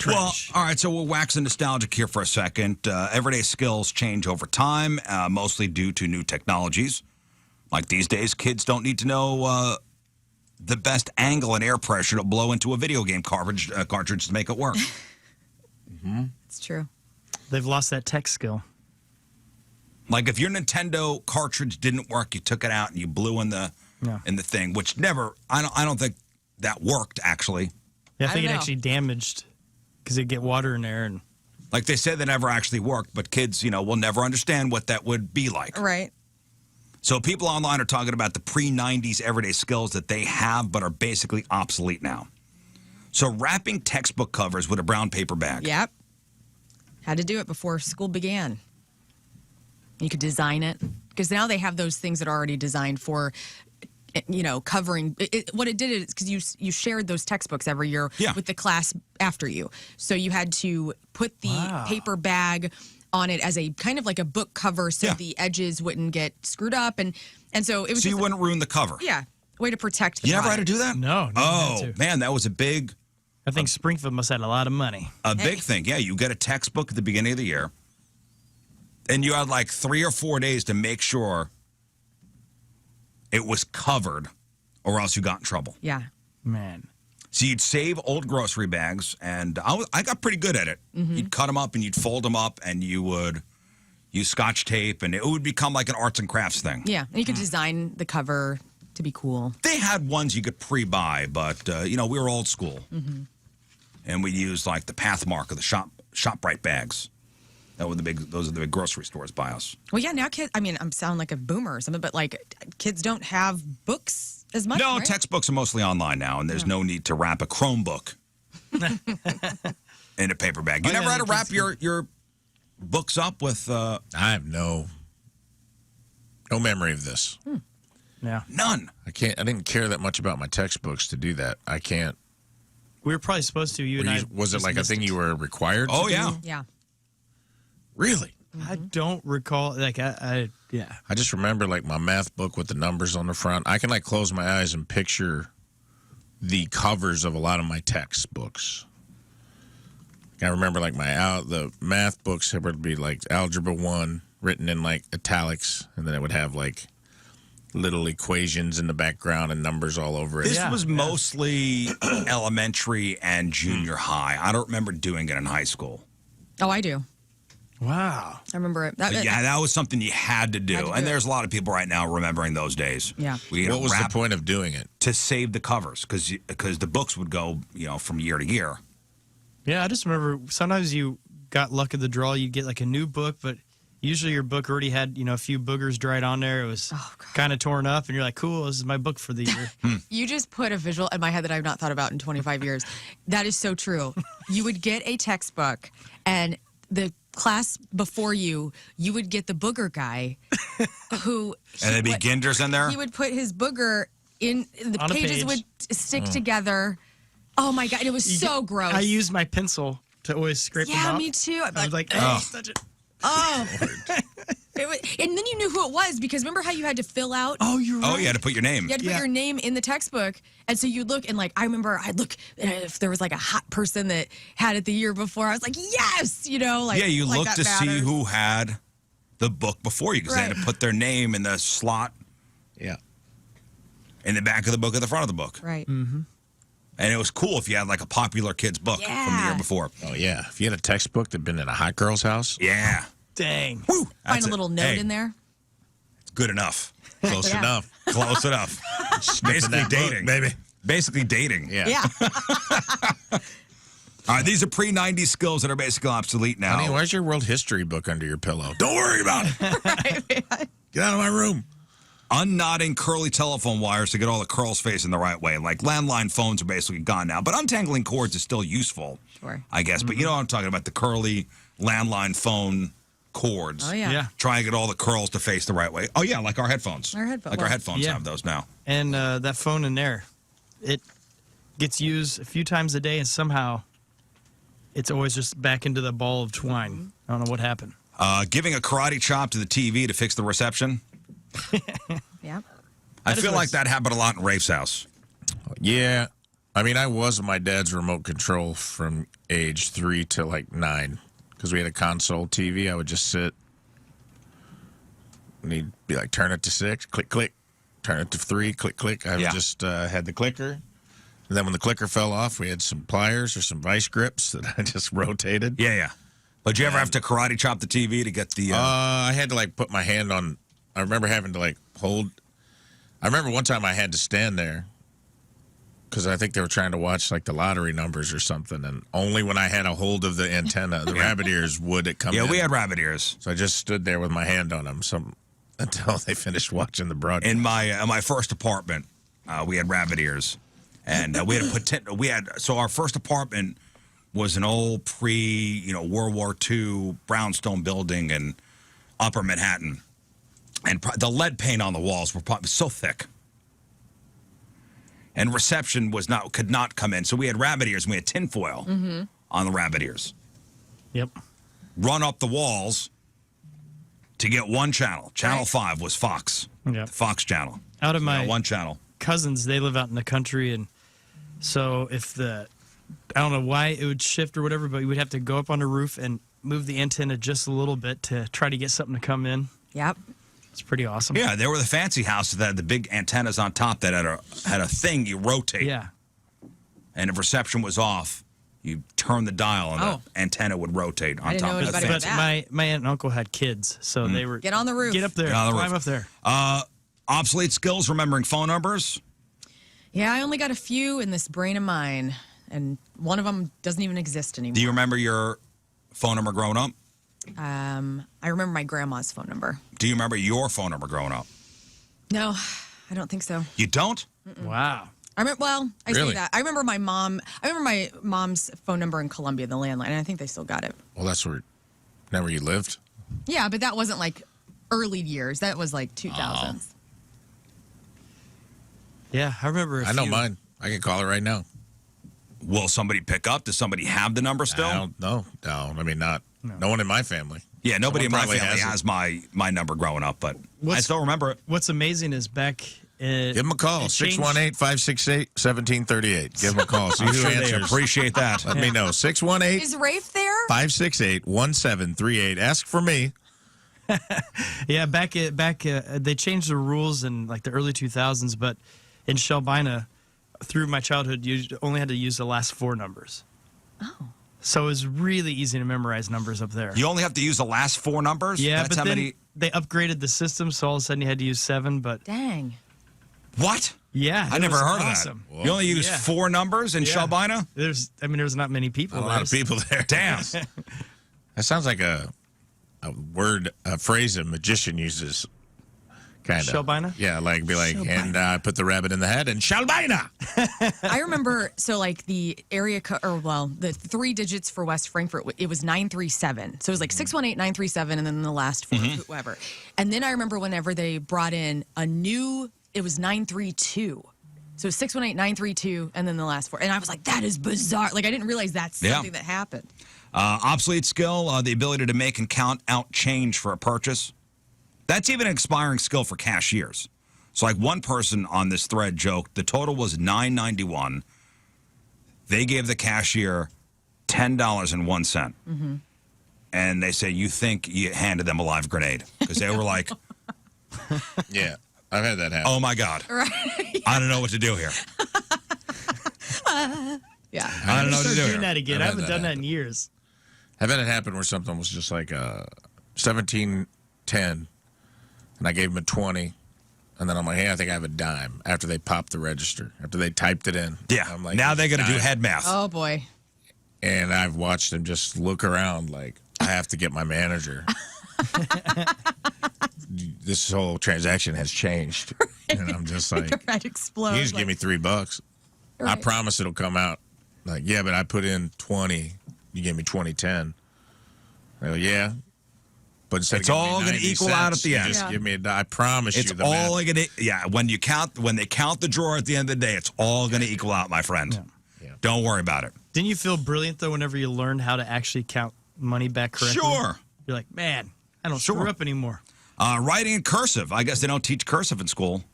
trash. Well, all right, so we're waxing nostalgic here for a second. Everyday skills change over time, mostly due to new technologies. Like these days, kids don't need to know the best angle and air pressure to blow into a video game cartridge to make it work. It's true. They've lost that tech skill. Like if your Nintendo cartridge didn't work, you took it out and you blew in the thing, which never. I don't think that worked actually. Yeah, I I think it don't know. actually damaged because it'd get water in there. And Like they said, that never actually worked, but kids, will never understand what that would be like. Right. So people online are talking about the pre-90s everyday skills that they have but are basically obsolete now. So wrapping textbook covers with a brown paper bag. Yep. Had to do it before school began. You could design it because now they have those things that are already designed for, covering. What it did is because you shared those textbooks every year with the class after you. So you had to put the paper bag on it as a kind of like a book cover so the edges wouldn't get screwed up. And so it was So you wouldn't ruin the cover. Yeah. Way to protect the You never had product. to do that? no. Oh, man, that was a big I think Springfield must have had a lot of money. big thing. Yeah, you get a textbook at the beginning of the year, and you had like 3 or 4 days to make sure it was covered, or else you got in trouble. Yeah. Man. So you'd save old grocery bags, and I got pretty good at it. You'd cut them up, and you'd fold them up, and you would use Scotch tape, and it would become like an arts and crafts thing. Yeah. And you could design the cover to be cool. They had ones you could pre-buy, but, we were old school. And we used like the Pathmark or the ShopRite bags. Those are the big grocery stores by us. Well, yeah, now kids, I'm sounding like a boomer or something, but like kids don't have books as much. No, right? textbooks are mostly online now, and there's no need to wrap a Chromebook in a paper bag. You never had to wrap your books up with... I have no memory of this. Yeah. None. I didn't care that much about my textbooks to do that. I can't. We were probably supposed to. You and I. Was it just like a missed thing it. you were required to do? Yeah. Really? I don't recall. Like, yeah. I just remember like my math book with the numbers on the front. I can like close my eyes and picture the covers of a lot of my textbooks. I remember like the math books would be like Algebra 1 written in like italics, and then it would have like little equations in the background and numbers all over it. This was mostly elementary and junior high. I don't remember doing it in high school. Oh, I do. Wow. I remember it. But yeah, that was something you had to do. Had to do And it. there's a lot of people right now remembering those days. Yeah. What was the point of doing it? To save the covers, because the books would go, from year to year. Yeah, I just remember sometimes you got luck of the draw. You'd get like a new book, but usually your book already had, a few boogers dried on there. It was kind of torn up, and you're like, cool, this is my book for the year. You just put a visual in my head that I've not thought about in 25 years. That is so true. You would get a textbook, and the class before you would get the booger guy who... And there'd be ginders in there? He would put his booger in... The On a pages page. would stick together. Oh, my God. It was so gross. I used my pencil to always scrape them Yeah, off. me too. I was like, touch it. Oh. And then you knew who it was because remember how you had to fill out? Oh, you're right. Oh, you had to put your name. You had to put your name in the textbook. And so you'd look and I remember I'd look if there was like a hot person that had it the year before. I was like, yes, You like look that to see matters. who had the book before you because they had to put their name in the slot Yeah. in the back of the book at the front of the book. Right. And it was cool if you had like a popular kid's book from the year before. Oh, yeah. If you had a textbook that'd been in a hot girl's house. Yeah. Dang. Woo, Find a little note in there. It's good enough. Close Yeah. enough. Close enough. Basically that book, dating. baby. Basically dating. Yeah. Yeah. All right, these are pre-90s skills that are basically obsolete now. Honey, where's your world history book under your pillow? Don't worry about it. Get out of my room. Unknotting curly telephone wires to get all the curls facing the right way. Like landline phones are basically gone now, but untangling cords is still useful, Sure. I guess. But you know what I'm talking about, the curly landline phone cords. Oh, yeah. Yeah. Try and get all the curls to face the right way. Oh, yeah, like our headphones. Our headphones. Like our headphones Yeah. have those now. And that phone in there, it gets used a few times a day, and somehow it's always just back into the ball of twine. I don't know what happened. Giving a karate chop to the TV to fix the reception. Yeah. I That is feel like what's- that happened a lot in Rafe's house. Yeah. I mean, I was my dad's remote control from age 3 to like 9 because we had a console TV. I would just sit and he'd be like, turn it to 6, click, click. Turn it to 3, click, click. I just had the clicker. And then when the clicker fell off, we had some pliers or some vice grips that I just rotated. Yeah. But you ever have to karate chop the TV to get the... I had to, like, put my hand on... I remember having to, like, hold... I remember one time I had to stand there because I think they were trying to watch, like, the lottery numbers or something. And only when I had a hold of the antenna, the rabbit ears, would it come in. Yeah, we had rabbit ears. So I just stood there with my hand on them until they finished watching the broadcast. In my first apartment, we had rabbit ears. And we had so our first apartment was an old World War II brownstone building in Upper Manhattan, and the lead paint on the walls were probably so thick, and reception could not come in. So we had rabbit ears, and we had tinfoil on the rabbit ears. Yep. Run up the walls to get one channel. Channel 5 was Fox. Yep. The Fox channel. Out of my one channel. Cousins, they live out in the country, and so if I don't know why it would shift or whatever, but we would have to go up on the roof and move the antenna just a little bit to try to get something to come in. Yep. It's pretty awesome. Yeah, there were the fancy houses that had the big antennas on top that had a thing you rotate. Yeah. And if reception was off, you turn the dial and the antenna would rotate on I didn't top know of the anybody thing. had But that. my aunt and uncle had kids, so they were Get on the roof. Get up there. Get on the Climb roof. up there. Obsolete skills, remembering phone numbers. Yeah, I only got a few in this brain of mine, and one of them doesn't even exist anymore. Do you remember your phone number growing up? I remember my grandma's phone number. Do you remember your phone number growing up? No, I don't think so. You don't? Wow. I remember. Well, I Really? say that. I remember my mom's phone number in Columbia, the landline, and I think they still got it. Well, that's where you lived? Yeah, but that wasn't like early years. That was like 2000s. Yeah, I remember. I know mine. I can call it right now. Will somebody pick up? Does somebody have the number still? I don't know. No, I mean, no one in my family. Yeah, nobody in Someone my probably family has it. has my number growing up, but I still remember it. What's amazing is back. Give them a call, it changed- 618-568-1738. Give them a call. See I'm who sure they answers. appreciate that. Let me know. 618 Is Rafe there? 568-1738. Ask for me. Yeah, back they changed the rules in like the early 2000s, but in Shelbina, through my childhood, you only had to use the last 4 numbers. Oh. So it was really easy to memorize numbers up there. You only have to use the last 4 numbers? Yeah, That's but how then many. they upgraded the system, so all of a sudden you had to use 7. But Dang. What? yeah, I it never was heard awesome. of that. You only use Yeah. 4 numbers in Yeah. Shelbina? There's not many people. A lot of there. people there. Damn. That sounds like a phrase a magician uses. Kind of. Shelbina? Yeah, like be like, Shelbina. and I put the rabbit in the hat and Shelbina. I remember, so like the the 3 digits for West Frankfurt, it was 937. So it was like 618-937 and then the last 4, whoever. And then I remember whenever they brought in it was 932. So 618-932 and then the last 4. And I was like, that is bizarre. Like I didn't realize that's something that happened. Obsolete skill, the ability to make and count out change for a purchase. That's even an expiring skill for cashiers. So like one person on this thread joked the total was $9.91. They gave the cashier $10.01. And they say, you think you handed them a live grenade. Because they were like, Yeah, I've had that happen. oh my God. Right. I don't know what to do here. Yeah. I don't know what to Start do doing here. that again. I've I had haven't that done that happen. in years. I've had it happen where something was just like 1710, and I gave them a 20, and then I'm like, hey, I think I have a dime after they popped the register, after they typed it in. Yeah. I'm like, Now they're going to do dime. head math. Oh boy. And I've watched them just look around like, I have to get my manager. This whole transaction has changed. And I'm just like, I'd explode. you just give me $3. I Right. promise it'll come out. Like, yeah, but I put in 20. You gave me 2010. I go, yeah. But instead It's of giving me all gonna 90 equal out at cents, the you end. Just Yeah. give me I promise It's you the all math. going to, yeah, when they count the drawer at the end of the day, it's all going to equal out, my friend. Yeah. Don't worry about it. Didn't you feel brilliant though whenever you learned how to actually count money back correctly? Sure. You're like, man, I don't Sure. screw up anymore. Writing in cursive. I guess they don't teach cursive in school.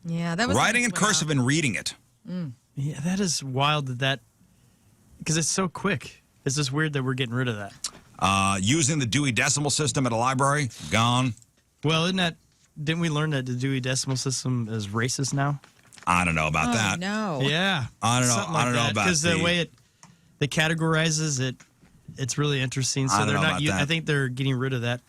Yeah, that was Writing in cursive and reading it. Yeah, that is wild that because it's so quick. It's just weird that we're getting rid of that. Using the Dewey Decimal System at a library, gone. Well, didn't we learn that the Dewey Decimal System is racist now? I don't know about that. No. Yeah. I don't know. Something I don't know that, about because the way it categorizes it, it's really interesting. So I don't they're know not. about that. I think they're getting rid of that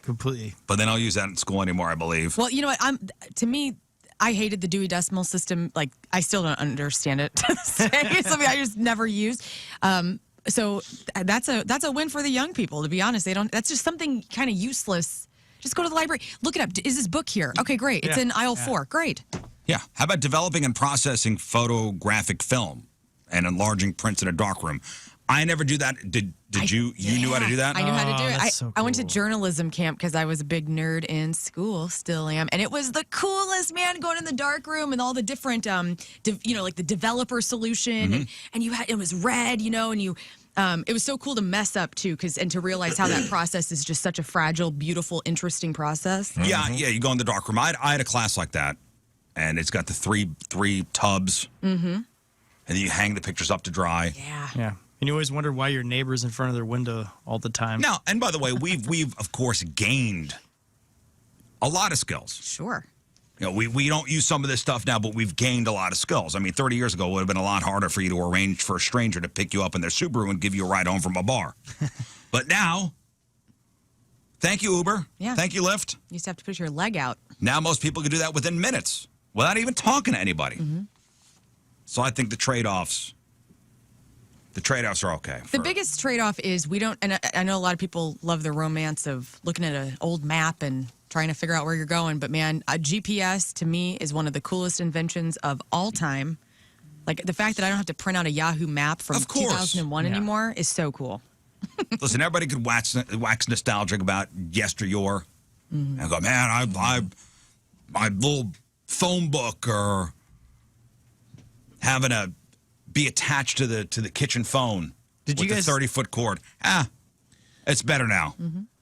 completely. But they don't use that in school anymore, I believe. Well, you know what? To me, I hated the Dewey Decimal System. Like, I still don't understand it to this day. It's something I just never used. So that's a win for the young people. To be honest, they don't. That's just something kind of useless. Just go to the library, look it up. Is this book here? Okay, great. It's in aisle 4. Great. Yeah. How about developing and processing photographic film and enlarging prints in a darkroom? I never do that. Did you? You knew how to do that? I knew how to do it. That's so I went to cool. journalism camp because I was a big nerd in school, still am, and it was the coolest, man. Going in the dark room and all the different, like the developer solution, and you had it was red, and you. It was so cool to mess up too, and to realize how that process is just such a fragile, beautiful, interesting process. Yeah. You go in the darkroom. I had a class like that, and it's got the three tubs, and then you hang the pictures up to dry. Yeah. Yeah. And you always wonder why your neighbor's in front of their window all the time. Now, and by the way, we've of course gained a lot of skills. Sure. We don't use some of this stuff now, but we've gained a lot of skills. I mean, 30 years ago, it would have been a lot harder for you to arrange for a stranger to pick you up in their Subaru and give you a ride home from a bar. But now, thank you, Uber. Yeah. Thank you, Lyft. You used to have to put your leg out. Now most people can do that within minutes without even talking to anybody. So I think the trade-offs are okay. The biggest trade-off is we don't, and I know a lot of people love the romance of looking at an old map and trying to figure out where you're going, but man, a GPS to me is one of the coolest inventions of all time. Like the fact that I don't have to print out a Yahoo map from Of course. 2001 anymore is so cool. Listen, everybody could wax nostalgic about yesteryear and go, man, my little phone book or having to be attached to the kitchen phone Did with you guys the 30-foot cord. It's better now.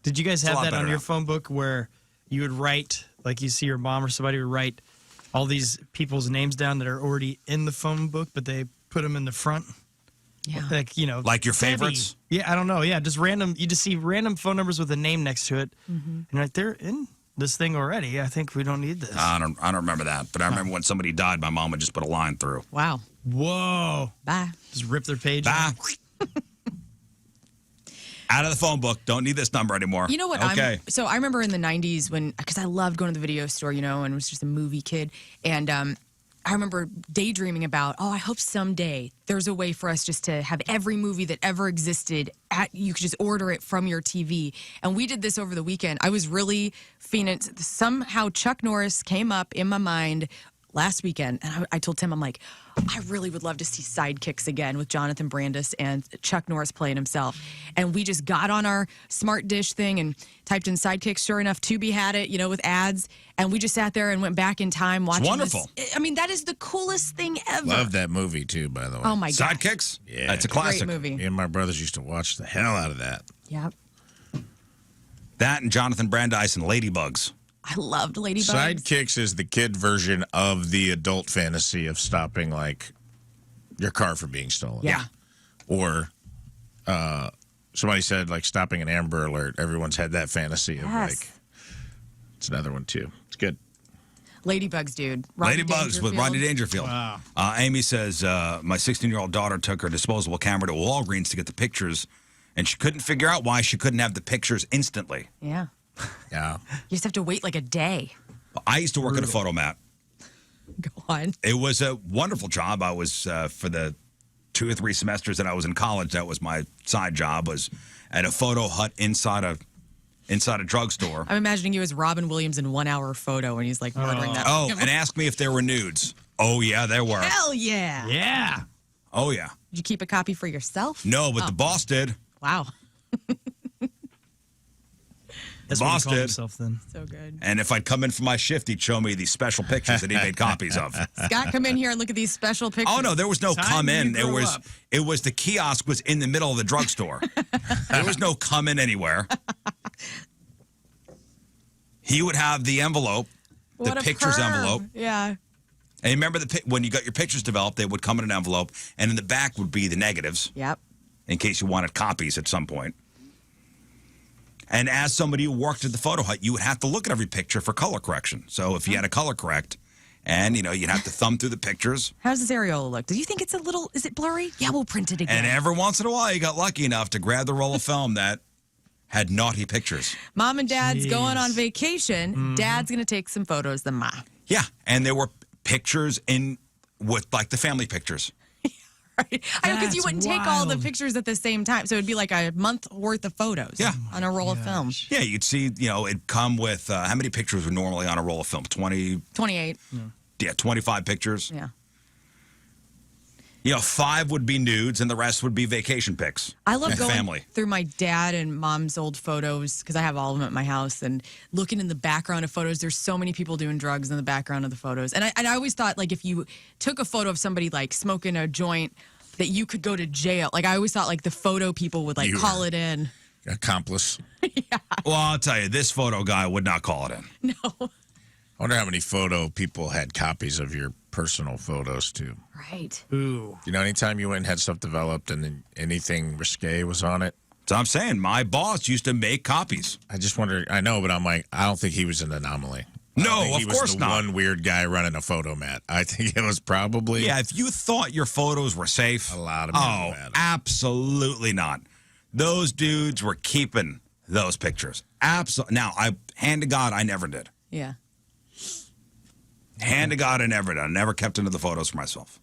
Did you guys a have lot that better on your now. phone book where you would write, like you see your mom or somebody would write all these people's names down that are already in the phone book, but they put them in the front? Yeah. Like, Like your Debbie. favorites? Yeah, I don't know. Yeah, just random. You just see random phone numbers with a name next to it. And you're like, they're in this thing already. I think we don't need this. I don't remember that, but I remember when somebody died, my mom would just put a line through. Wow. Whoa. Bye. Just rip their page. Bah. Out of the phone book. Don't need this number anymore. You know what? Okay. So I remember in the 90s because I loved going to the video store, and was just a movie kid. And I remember daydreaming about, I hope someday there's a way for us just to have every movie that ever existed you could just order it from your TV. And we did this over the weekend. I was really feeling it. Somehow Chuck Norris came up in my mind last weekend, and I told Tim, I'm like, I really would love to see Sidekicks again with Jonathan Brandis and Chuck Norris playing himself. And we just got on our smart dish thing and typed in Sidekicks. Sure enough, Tubi had it, with ads. And we just sat there and went back in time watching wonderful. this. I mean, that is the coolest thing ever. Love that movie too, by the way. Oh my god. Sidekicks? Yeah. It's a classic. Great movie. Me and my brothers used to watch the hell out of that. Yep. That and Jonathan Brandis and Ladybugs. I loved Ladybugs. Sidekicks is the kid version of the adult fantasy of stopping like your car from being stolen. Yeah. Or somebody said like stopping an Amber Alert. Everyone's had that fantasy of Yes. like it's another one too. It's good. Ladybugs, dude. Rodney Ladybugs with Rodney Dangerfield. Wow. Amy says, my 16-year-old daughter took her disposable camera to Walgreens to get the pictures, and she couldn't figure out why she couldn't have the pictures instantly. Yeah. Yeah. You just have to wait like a day. I used to work at a photomat. Go on. It was a wonderful job. I was, for the 2 or 3 semesters that I was in college, that was my side job, was at a photo hut inside a drugstore. I'm imagining you as Robin Williams in 1 hour photo and he's like murdering that. Oh, and ask me if there were nudes. Oh, yeah, there were. Hell yeah. Yeah. Oh, yeah. Did you keep a copy for yourself? No, but the boss did. Wow. That's Boss what he called did. himself then. So good. And if I'd come in for my shift, he'd show me these special pictures that he made copies of. Scott, come in here and look at these special pictures. Oh no, there was no Time come in. you grew up. It was the kiosk was in the middle of the drugstore. There was no come in anywhere. He would have the envelope, What the a pictures perv. envelope, Yeah. And remember when you got your pictures developed, they would come in an envelope, and in the back would be the negatives. Yep. In case you wanted copies at some point. And as somebody who worked at the photo hut, you would have to look at every picture for color correction. So if you had a color correct, and you'd have to thumb through the pictures. How's this areola look? Do you think it's is it blurry? Yeah, we'll print it again. And every once in a while, you got lucky enough to grab the roll of film that had naughty pictures. Mom and Dad's going on vacation. Mm-hmm. Dad's going to take some photos of Ma. Yeah, and there were pictures with like the family pictures. Right. I know, because you wouldn't take all the pictures at the same time. So it'd be like a month worth of photos on a roll of film. Yeah, you'd see, it'd come with, how many pictures were normally on a roll of film? 28. Yeah, 25 pictures. Yeah. 5 would be nudes and the rest would be vacation pics. I love going through my dad and mom's old photos because I have all of them at my house and looking in the background of photos. There's so many people doing drugs in the background of the photos. And I always thought, like, if you took a photo of somebody, like, smoking a joint, that you could go to jail. Like, I always thought, like, the photo people would, like, call it in. Accomplice. Yeah. Well, I'll tell you, this photo guy would not call it in. No. I wonder how many photo people had copies of your personal photos, too. Right. Ooh. Anytime you went and had stuff developed and then anything risque was on it. So I'm saying, my boss used to make copies. I just wonder, I know, but I'm like, I don't think he was an anomaly. No, of course not. He was the one weird guy running a photo mat. I think it was probably. Yeah, if you thought your photos were safe. A lot of people had them. Absolutely not. Those dudes were keeping those pictures. Absolutely. Now, hand to God, I never did. Yeah. Hand to God, I never did. I never kept into the photos for myself.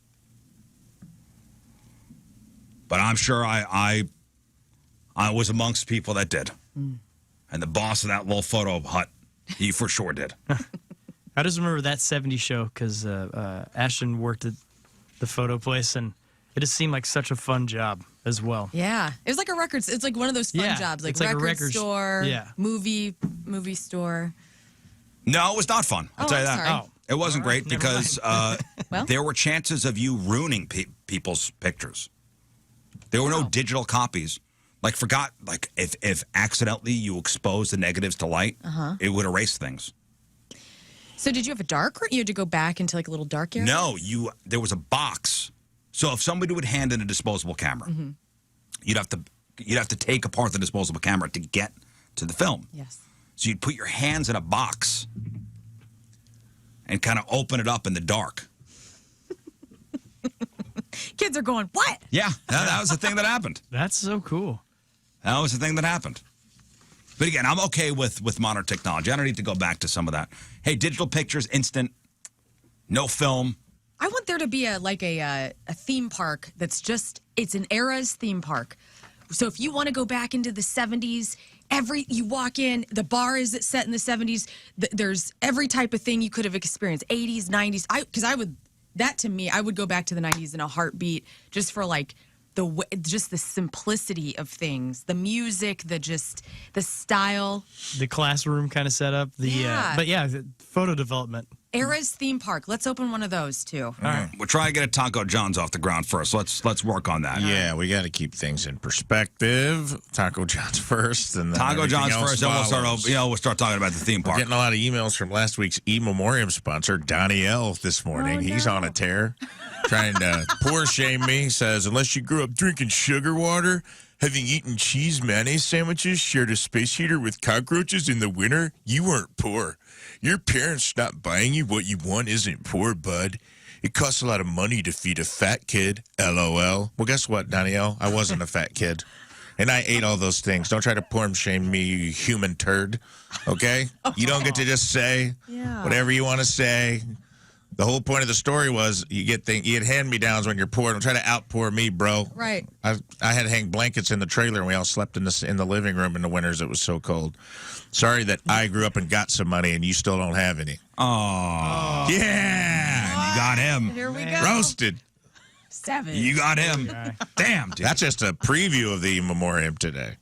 But I'm sure I was amongst people that did. And the boss of that little photo hut, he for sure did. I just remember that 70s show because Ashton worked at the photo place, and it just seemed like such a fun job as well. Yeah. It was like a record. It's like one of those fun jobs, like record store, movie store. No, it was not fun. I'll tell you that. Sorry. Oh. It wasn't great because well? there were chances of you ruining people's pictures. There were no digital copies. Like, if accidentally you exposed the negatives to light, it would erase things. So did you have a dark room? You had to go back into like a little dark area? No, there was a box. So if somebody would hand in a disposable camera, you'd have to take apart the disposable camera to get to the film. Yes. So you'd put your hands in a box and kind of open it up in the dark. Kids are going, what? Yeah, that was the thing that happened. That's so cool. That was the thing that happened. But again, I'm okay with modern technology. I don't need to go back to some of that. Hey, digital pictures, instant, no film. I want there to be a theme park that's it's an era's theme park. So if you want to go back into the 70s, you walk in, the bar is set in the 70s. There's every type of thing you could have experienced, 80s, 90s. I would go back to the 90s in a heartbeat just for like the simplicity of things, the music, the style, the classroom kind of setup, the photo development. Era's theme park. Let's open one of those too. All right. We'll try and get a Taco John's off the ground first. Let's work on that. Yeah, we got to keep things in perspective. Taco John's first, and then Taco John's first. Then follows. we'll start talking about the theme park. We're getting a lot of emails from last week's E-Memoriam sponsor, Donnie L. This morning. He's on a tear, trying to poor shame me. He says, unless you grew up drinking sugar water, having eaten cheese mayonnaise sandwiches, shared a space heater with cockroaches in the winter, you weren't poor. Your parents not buying you what you want isn't poor, bud. It costs a lot of money to feed a fat kid, LOL. Well, guess what, Danielle? I wasn't a fat kid. And I ate all those things. Don't try to porn shame me, you human turd. Okay? You don't get to just say whatever you want to say. The whole point of the story was you get hand-me-downs when you're poor. Don't try to outpour me, bro. Right. I had to hang blankets in the trailer, and we all slept in the living room in the winters. It was so cold. Sorry that I grew up and got some money, and you still don't have any. Oh. Yeah. You got him. Here we go. Roasted. 7. You got him. Damn, dude. That's just a preview of the memoriam today.